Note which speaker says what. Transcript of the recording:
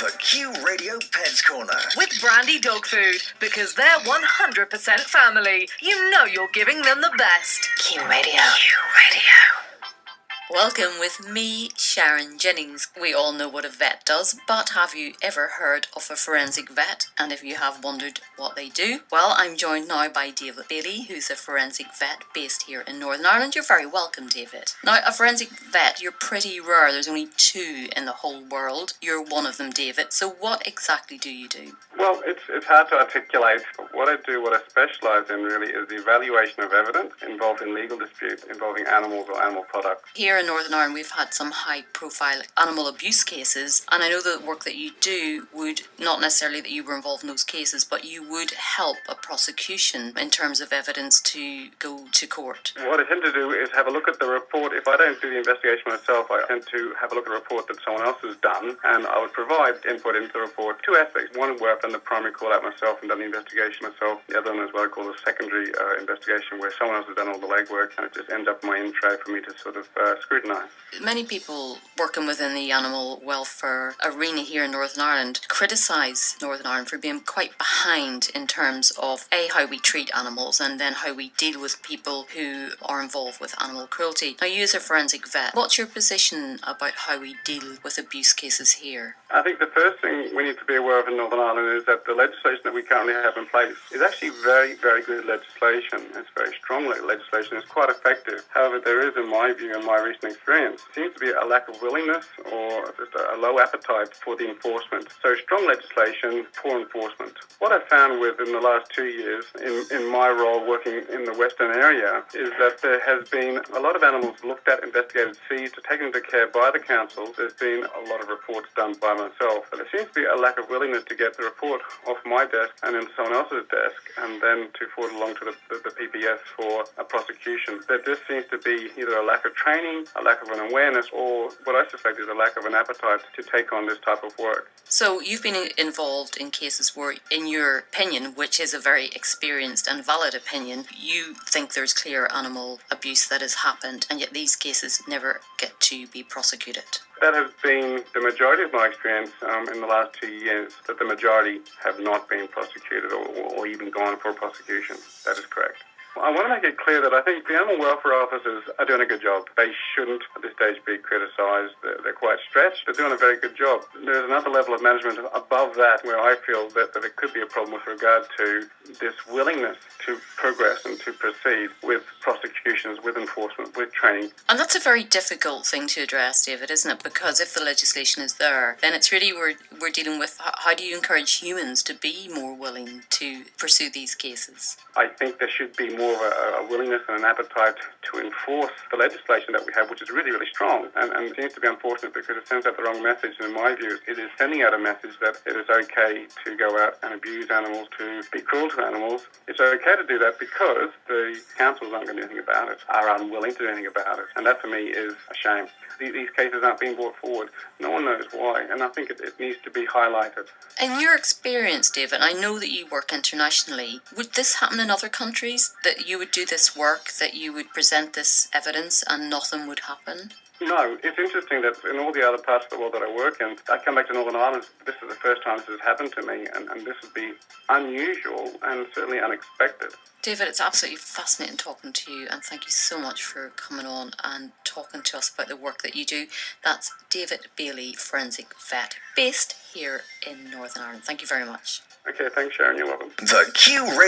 Speaker 1: The Q Radio Pets Corner.
Speaker 2: With Brandy Dog Food, because they're 100% family. You know you're giving them the best.
Speaker 3: Q Radio. Welcome with me, Sharon Jennings. We all know what a vet does, but have you ever heard of a forensic vet? And if you have wondered what they do, well, I'm joined now by David Bailey, who's a forensic vet based here in Northern Ireland. You're very welcome, David. Now, a forensic vet, you're pretty rare. There's only 2 in the whole world. You're one of them, David. So what exactly do you do?
Speaker 4: Well, it's hard to articulate. What I specialise in really is the evaluation of evidence involved in legal disputes involving animals or animal products.
Speaker 3: Here in Northern Ireland, we've had some high-profile animal abuse cases, and I know the work that you do would, not necessarily that you were involved in those cases, but you would help a prosecution in terms of evidence to go to court.
Speaker 4: What I tend to do is have a look at the report. If I don't do the investigation myself, I tend to have a look at a report that someone else has done, and I would provide input into the report. 2 aspects. One, where I've done the primary call-out myself and done the investigation myself. The other one is what I call a secondary investigation, where someone else has done all the legwork, and it just ends up in my intro for me to sort of scrutinise.
Speaker 3: Many people working within the animal welfare arena here in Northern Ireland criticise Northern Ireland for being quite behind in terms of how we treat animals and then how we deal with people who are involved with animal cruelty. Now, you as a forensic vet, what's your position about how we deal with abuse cases here?
Speaker 4: I think the first thing we need to be aware of in Northern Ireland is that the legislation that we currently have in place is actually very, very good legislation. It's very strong legislation. It's quite effective. However, there is, in my view and my recent experience, seems to be a lack of willingness or just a low appetite for the enforcement. So strong legislation, poor enforcement. What I've found within the last 2 years in my role working in the Western area is that there has been a lot of animals looked at, investigated, seized, taken into care by the council. There's been a lot of reports done by myself. But there seems to be a lack of willingness to get the report off my desk and into someone else's desk and then to forward along to the PPS for a prosecution. There just seems to be either a lack of training, a lack of an awareness, or what I suspect is a lack of an appetite to take on this type of work.
Speaker 3: So you've been involved in cases where, in your opinion, which is a very experienced and valid opinion, you think there's clear animal abuse that has happened, and yet these cases never get to be prosecuted.
Speaker 4: That has been the majority of my experience in the last 2 years, that the majority have not been prosecuted or even gone for prosecution. That is correct. I want to make it clear that I think the animal welfare officers are doing a good job. They shouldn't at this stage be criticised. They're quite stretched. They're doing a very good job. There's another level of management above that where I feel that there could be a problem with regard to this willingness to progress and to proceed with prosecutions, with enforcement, with training.
Speaker 3: And that's a very difficult thing to address, David, isn't it? Because if the legislation is there, then it's really we're dealing with how do you encourage humans to be more willing to pursue these cases?
Speaker 4: I think there should be more of a willingness and an appetite to enforce the legislation that we have, which is really, really strong. And it seems to be unfortunate because it sends out the wrong message. And in my view, it is sending out a message that it is okay to go out and abuse animals, to be cruel to animals. It's okay to do that because the councils aren't going to do anything about it, are unwilling to do anything about it. And that, for me, is a shame. These cases aren't being brought forward. No one knows why, and I think it needs to be highlighted.
Speaker 3: In your experience, David, I know that you work internationally. Would this happen in other countries, that you would do this work, that you would present this evidence and nothing would happen?
Speaker 4: No, it's interesting that in all the other parts of the world that I work in, I come back to Northern Ireland, this is the first time this has happened to me, and this would be unusual and certainly unexpected.
Speaker 3: David, it's absolutely fascinating talking to you, and thank you so much for coming on and talking to us about the work that you do. That's David Bailey, forensic vet, based here in Northern Ireland. Thank you very much.
Speaker 4: Okay, thanks, Sharon. You're welcome.
Speaker 1: The Q Radio